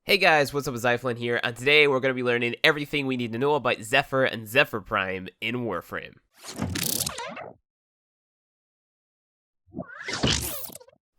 Hey guys, what's up, it's iFlynn here, and today we're going to be learning everything we need to know about Zephyr and Zephyr Prime in Warframe.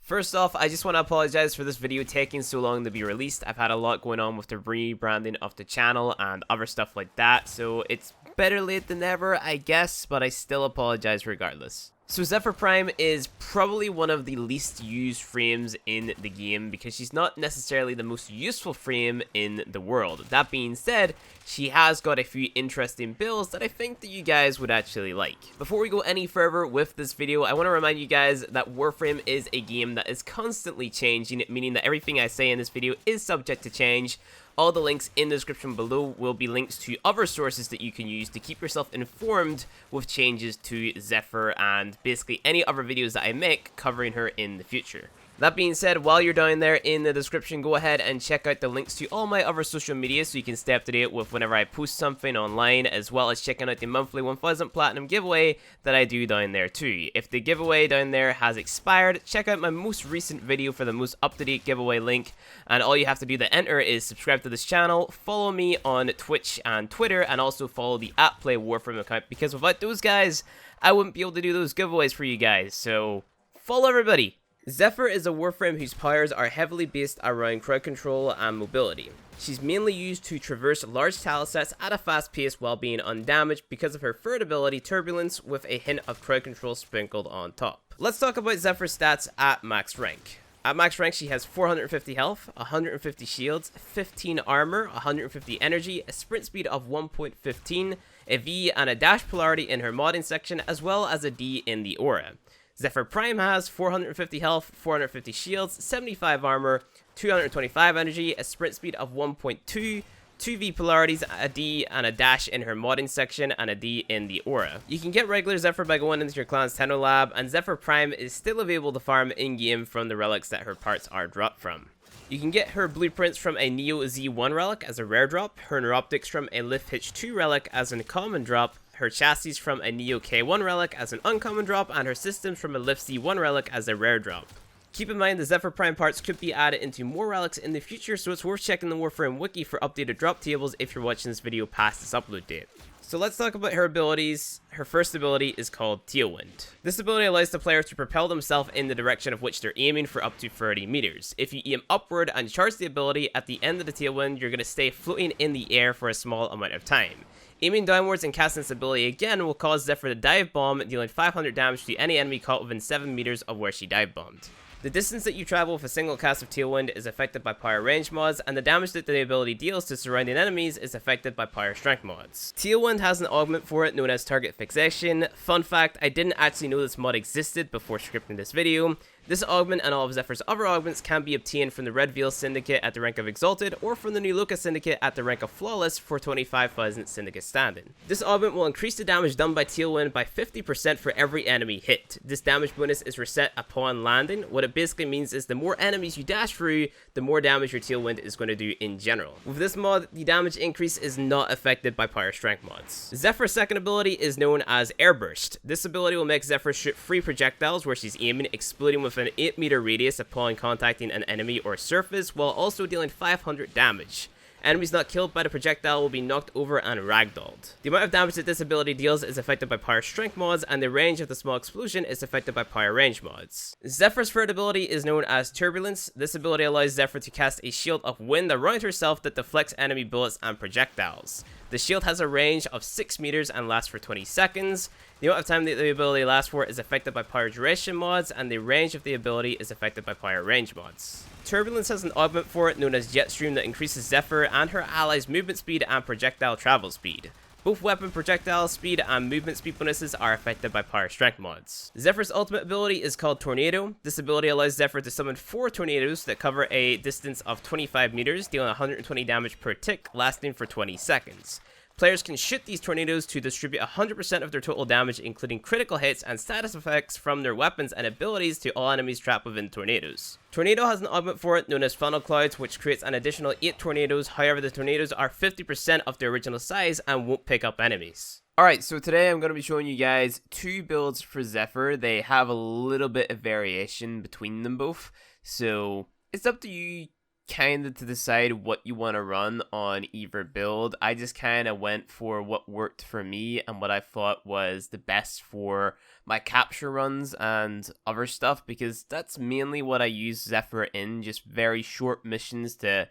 First off, I just want to apologize for this video taking so long to be released. I've had a lot going on with the rebranding of the channel and other stuff like that, so it's better late than never, I guess, but I still apologize regardless. So Zephyr Prime is probably one of the least used frames in the game because she's not necessarily the most useful frame in the world. That being said, she has got a few interesting builds that I think that you guys would actually like. Before we go any further with this video, I want to remind you guys that Warframe is a game that is constantly changing, meaning that everything I say in this video is subject to change. All the links in the description below will be links to other sources that you can use to keep yourself informed with changes to Zephyr and basically any other videos that I make covering her in the future. That being said, while you're down there in the description, go ahead and check out the links to all my other social media so you can stay up to date with whenever I post something online, as well as checking out the monthly 1000 Platinum giveaway that I do down there too. If the giveaway down there has expired, check out my most recent video for the most up-to-date giveaway link, and all you have to do to enter is subscribe to this channel, follow me on Twitch and Twitter, and also follow the @PlayWarframe account, because without those guys, I wouldn't be able to do those giveaways for you guys, so follow everybody! Zephyr is a Warframe whose powers are heavily based around crowd control and mobility. She's mainly used to traverse large tile sets at a fast pace while being undamaged because of her third ability, Turbulence, with a hint of crowd control sprinkled on top. Let's talk about Zephyr's stats at max rank. At max rank, she has 450 health, 150 shields, 15 armor, 150 energy, a sprint speed of 1.15, a V and a dash polarity in her modding section, as well as a D in the aura. Zephyr Prime has 450 health, 450 shields, 75 armor, 225 energy, a sprint speed of 1.2, 2 V polarities, a D and a dash in her modding section, and a D in the aura. You can get regular Zephyr by going into your clan's Tenno lab, and Zephyr Prime is still available to farm in-game from the relics that her parts are dropped from. You can get her blueprints from a Neo Z1 relic as a rare drop, her neuroptics from a Lift Hitch 2 relic as a common drop, her chassis from a Neo K1 relic as an uncommon drop, and her systems from a Lift Z1 relic as a rare drop. Keep in mind the Zephyr Prime parts could be added into more relics in the future, so it's worth checking the Warframe wiki for updated drop tables if you're watching this video past this upload date. So let's talk about her abilities. Her first ability is called Tailwind. This ability allows the player to propel themselves in the direction of which they're aiming for up to 30 meters. If you aim upward and charge the ability, at the end of the Tailwind, you're going to stay floating in the air for a small amount of time. Aiming downwards and casting this ability again will cause Zephyr to dive bomb, dealing 500 damage to any enemy caught within 7 meters of where she dive bombed. The distance that you travel with a single cast of Tailwind is affected by power range mods, and the damage that the ability deals to surrounding enemies is affected by power strength mods. Tailwind has an augment for it known as target fixation. Fun fact, I didn't actually know this mod existed before scripting this video. This augment and all of Zephyr's other augments can be obtained from the Red Veil Syndicate at the rank of Exalted, or from the New Lucas Syndicate at the rank of Flawless for 25,000 Syndicate standing. This augment will increase the damage done by Tailwind by 50% for every enemy hit. This damage bonus is reset upon landing. What it basically means is the more enemies you dash through, the more damage your Tailwind is going to do in general. With this mod, the damage increase is not affected by power strength mods. Zephyr's second ability is known as Airburst. This ability will make Zephyr shoot free projectiles where she's aiming, exploding with an 8-meter radius upon contacting an enemy or surface, while also dealing 500 damage. Enemies not killed by the projectile will be knocked over and ragdolled. The amount of damage that this ability deals is affected by power strength mods, and the range of the small explosion is affected by power range mods. Zephyr's third ability is known as Turbulence. This ability allows Zephyr to cast a shield of wind around herself that deflects enemy bullets and projectiles. The shield has a range of 6 meters and lasts for 20 seconds. The amount of time that the ability lasts for is affected by power duration mods, and the range of the ability is affected by power range mods. Turbulence has an augment for it known as Jetstream that increases Zephyr and her allies' movement speed and projectile travel speed. Both weapon projectile speed and movement speed bonuses are affected by power strength mods. Zephyr's ultimate ability is called Tornado. This ability allows Zephyr to summon 4 tornadoes that cover a distance of 25 meters, dealing 120 damage per tick, lasting for 20 seconds. Players can shoot these tornadoes to distribute 100% of their total damage, including critical hits and status effects from their weapons and abilities to all enemies trapped within tornadoes. Tornado has an augment for it known as Funnel Clouds, which creates an additional 8 tornadoes. However, the tornadoes are 50% of their original size and won't pick up enemies. Alright, so today I'm going to be showing you guys 2 builds for Zephyr. They have a little bit of variation between them both, so it's up to you kind of to decide what you want to run on either build. I just kind of went for what worked for me and what I thought was the best for my capture runs and other stuff, because that's mainly what I use Zephyr in, just very short missions to,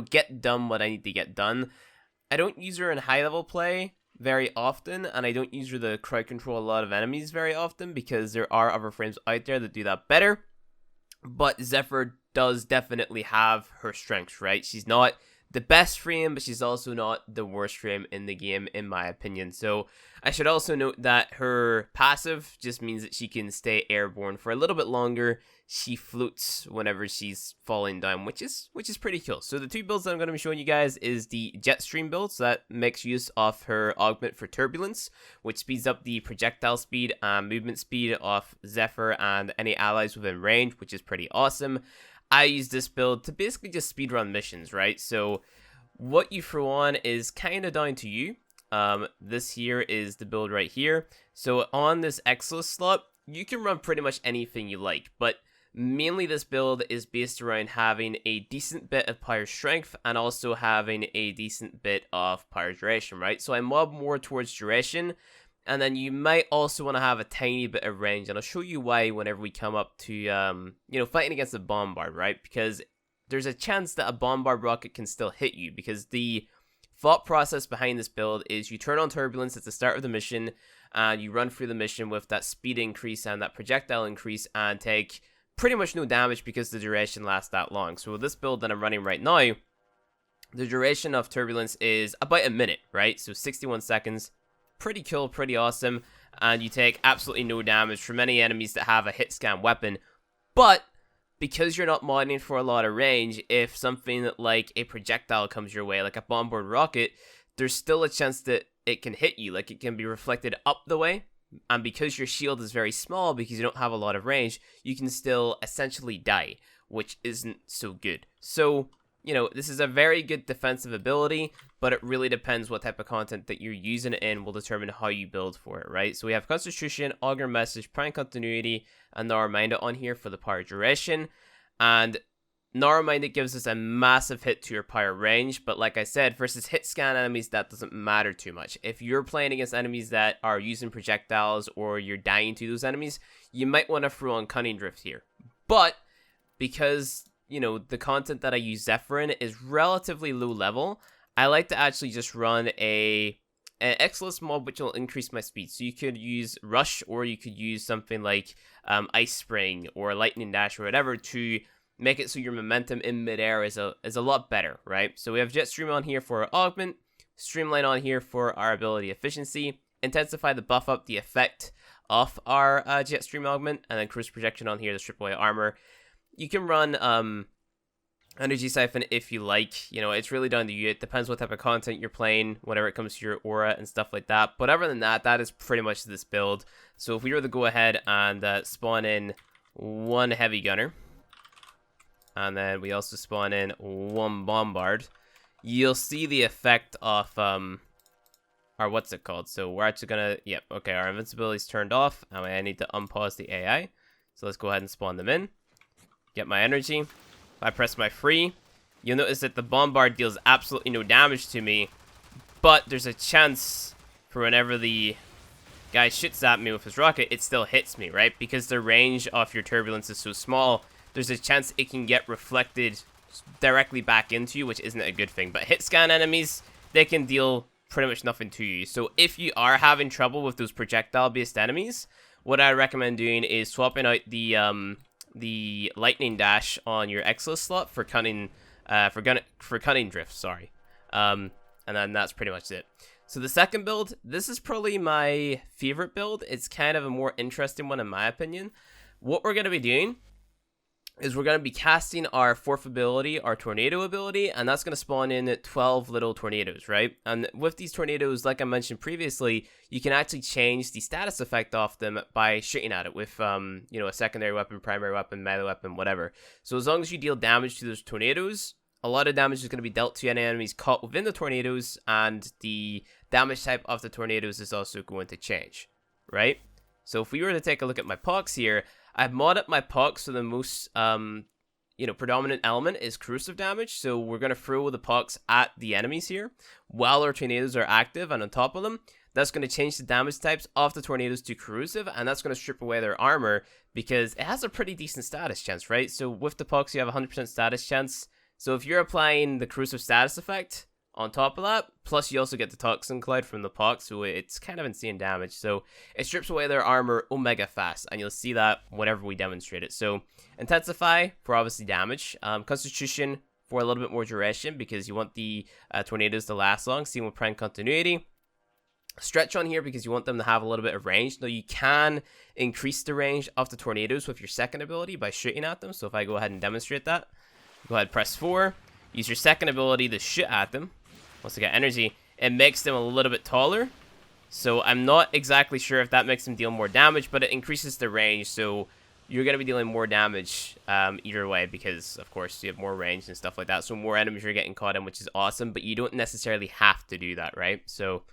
get done what I need to get done. I don't use her in high level play very often, and I don't use her to crowd control a lot of enemies very often, because there are other frames out there that do that better. But Zephyr does definitely have her strengths, right? She's not the best frame, but she's also not the worst frame in the game, in my opinion. So I should also note that her passive just means that she can stay airborne for a little bit longer. She floats whenever she's falling down, which is pretty cool. So the two builds that I'm going to be showing you guys is the Jetstream build, so that makes use of her augment for turbulence, which speeds up the projectile speed and movement speed of Zephyr and any allies within range, which is pretty awesome. I use this build to basically just speedrun missions, right? So what you throw on is kind of down to you. This here is the build right here. So on this Exilus slot, you can run pretty much anything you like, but mainly this build is based around having a decent bit of power strength and also having a decent bit of power duration, right? So I mob more towards duration, and then you might also want to have a tiny bit of range, and I'll show you why whenever we come up to, fighting against a bombard, right? Because there's a chance that a bombard rocket can still hit you, because the thought process behind this build is you turn on turbulence at the start of the mission, and you run through the mission with that speed increase and that projectile increase, and take pretty much no damage because the duration lasts that long. So with this build that I'm running right now, the duration of turbulence is about a minute, right? So 61 seconds. Pretty cool, pretty awesome, and you take absolutely no damage from any enemies that have a hit scan weapon. But because you're not modding for a lot of range, if something like a projectile comes your way, like a bombard rocket, there's still a chance that it can hit you, like it can be reflected up the way, and because your shield is very small, because you don't have a lot of range, you can still essentially die, which isn't so good. So this is a very good defensive ability, but it really depends what type of content that you're using it in will determine how you build for it, right? So we have Constitution, Augur Message, Prime Continuity, and Narrowminded on here for the power duration. And Narrowminded gives us a massive hit to your power range, but like I said, versus hit scan enemies, that doesn't matter too much. If you're playing against enemies that are using projectiles or you're dying to those enemies, you might want to throw on Cunning Drift here. But because the content that I use Zephyr in is relatively low level, I like to actually just run an Exilus mob, which will increase my speed. So you could use Rush, or you could use something like Ice Spring or Lightning Dash or whatever to make it so your momentum in midair is a lot better, right? So we have Jetstream on here for our augment, Streamline on here for our ability efficiency, Intensify the buff up the effect of our Jetstream augment, and then Cruise Projection on here to strip away armor. You can run Energy Siphon if you like. It's really down to you. It depends what type of content you're playing whenever it comes to your aura and stuff like that. But other than that, that is pretty much this build. So if we were to go ahead and spawn in one heavy gunner, and then we also spawn in one bombard, you'll see the effect of our what's it called. So we're actually gonna, our invincibility is turned off, and I need to unpause the AI. So let's go ahead and spawn them in. Get my energy. If I press my free, you'll notice that the bombard deals absolutely no damage to me, but there's a chance for whenever the guy shoots at me with his rocket, it still hits me, right? Because the range of your turbulence is so small, there's a chance it can get reflected directly back into you, which isn't a good thing. But hit scan enemies, they can deal pretty much nothing to you. So if you are having trouble with those projectile-based enemies, what I recommend doing is swapping out the Lightning Dash on your Exilus slot for Cunning Drift, sorry. And then that's pretty much it. So the second build, this is probably my favorite build. It's kind of a more interesting one in my opinion. What we're going to be doing is we're going to be casting our fourth ability, our tornado ability, and that's going to spawn in 12 little tornadoes, right? And with these tornadoes, like I mentioned previously, you can actually change the status effect off them by shooting at it with, a secondary weapon, primary weapon, melee weapon, whatever. So as long as you deal damage to those tornadoes, a lot of damage is going to be dealt to any enemies caught within the tornadoes, and the damage type of the tornadoes is also going to change, right? So if we were to take a look at my pox here, I've modded my pox so the most, predominant element is corrosive damage, so we're going to throw the pucks at the enemies here while our tornadoes are active and on top of them. That's going to change the damage types of the tornadoes to corrosive, and that's going to strip away their armor because it has a pretty decent status chance, right? So with the pucks, you have a 100% status chance. So if you're applying the corrosive status effect on top of that, plus you also get the toxin cloud from the puck, so it's kind of insane damage. So it strips away their armor omega fast, and you'll see that whenever we demonstrate it. So intensify for obviously damage, constitution for a little bit more duration because you want the tornadoes to last long, same with prime continuity. Stretch on here because you want them to have a little bit of range. Now you can increase the range of the tornadoes with your second ability by shooting at them. So if I go ahead and demonstrate that, go ahead, press 4, use your second ability to shoot at them. Once they get energy, it makes them a little bit taller. So I'm not exactly sure if that makes them deal more damage, but it increases the range. So you're going to be dealing more damage either way because, of course, you have more range and stuff like that. So more enemies you're getting caught in, which is awesome, but you don't necessarily have to do that, right? So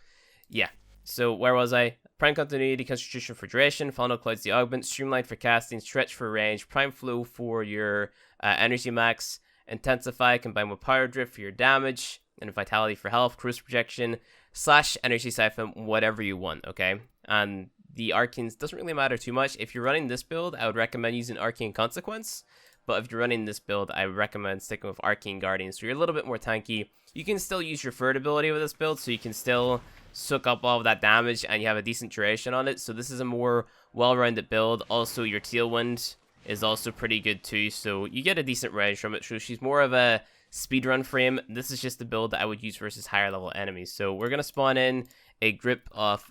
yeah, so where was I? Prime continuity, constitution for duration, final clouds the augment, streamline for casting, stretch for range, prime flow for your energy max, intensify combined with power drift for your damage, and vitality for health, cruise projection, / energy siphon, whatever you want, okay? And the arcanes doesn't really matter too much. If you're running this build, I would recommend using arcane consequence, but if you're running this build, I recommend sticking with arcane guardian, so you're a little bit more tanky. You can still use your third ability with this build, so you can still soak up all of that damage and you have a decent duration on it. So this is a more well-rounded build. Also, your tailwind is also pretty good too, so you get a decent range from it. So she's more of a speedrun frame. This is just the build that I would use versus higher level enemies. So we're gonna spawn in a group of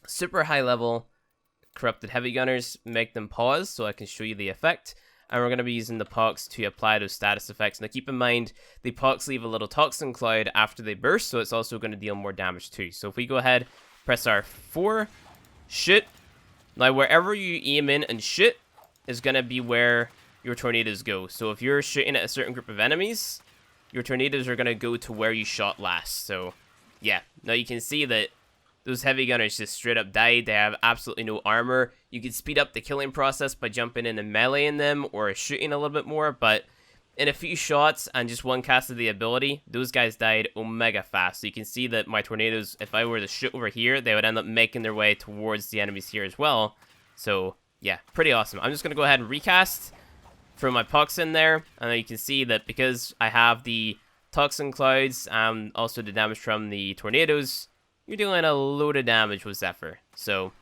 super high level corrupted heavy gunners, make them pause so I can show you the effect. And we're going to be using the pucks to apply those status effects. Now keep in mind, the pucks leave a little toxin cloud after they burst, so it's also going to deal more damage too. So if we go ahead, press R4, shoot. Now wherever you aim in and shoot is going to be where your tornadoes go. So if you're shooting at a certain group of enemies, your tornadoes are going to go to where you shot last. So yeah, now you can see that those heavy gunners just straight up died. They have absolutely no armor. You can speed up the killing process by jumping in and meleeing them or shooting a little bit more, but in a few shots and just one cast of the ability, those guys died omega fast. So you can see that my tornadoes, if I were to shoot over here, they would end up making their way towards the enemies here as well. So yeah, pretty awesome. I'm just going to go ahead and recast, throw my pucks in there, and you can see that because I have the toxin clouds and also the damage from the tornadoes, you're doing a load of damage with Zephyr. So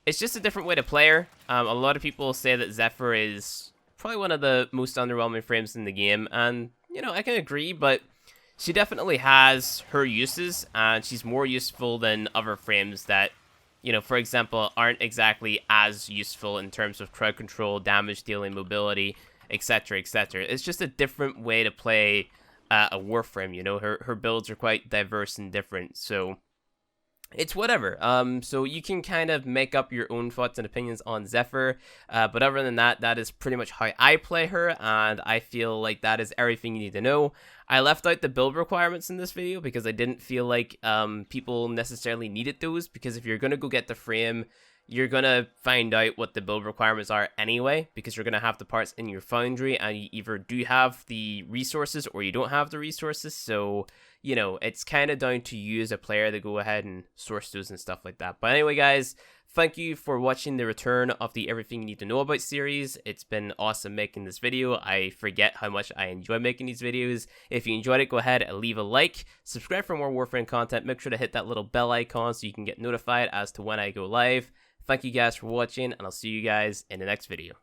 it's just a different way to play her. A lot of people say that Zephyr is probably one of the most underwhelming frames in the game, and I can agree, but she definitely has her uses, and she's more useful than other frames that, for example, aren't exactly as useful in terms of crowd control, damage dealing, mobility, etc, etc. It's just a different way to play a Warframe. Her builds are quite diverse and different, so it's whatever. So you can kind of make up your own thoughts and opinions on Zephyr, but other than that, that is pretty much how I play her, and I feel like that is everything you need to know. I left out the build requirements in this video because I didn't feel like people necessarily needed those, because if you're going to go get the frame, you're going to find out what the build requirements are anyway, because you're going to have the parts in your foundry, and you either do have the resources or you don't have the resources. So it's kind of down to you as a player to go ahead and source those and stuff like that. But anyway, guys, thank you for watching the return of the Everything You Need to Know About series. It's been awesome making this video. I forget how much I enjoy making these videos. If you enjoyed it, go ahead and leave a like. Subscribe for more Warframe content. Make sure to hit that little bell icon so you can get notified as to when I go live. Thank you guys for watching, and I'll see you guys in the next video.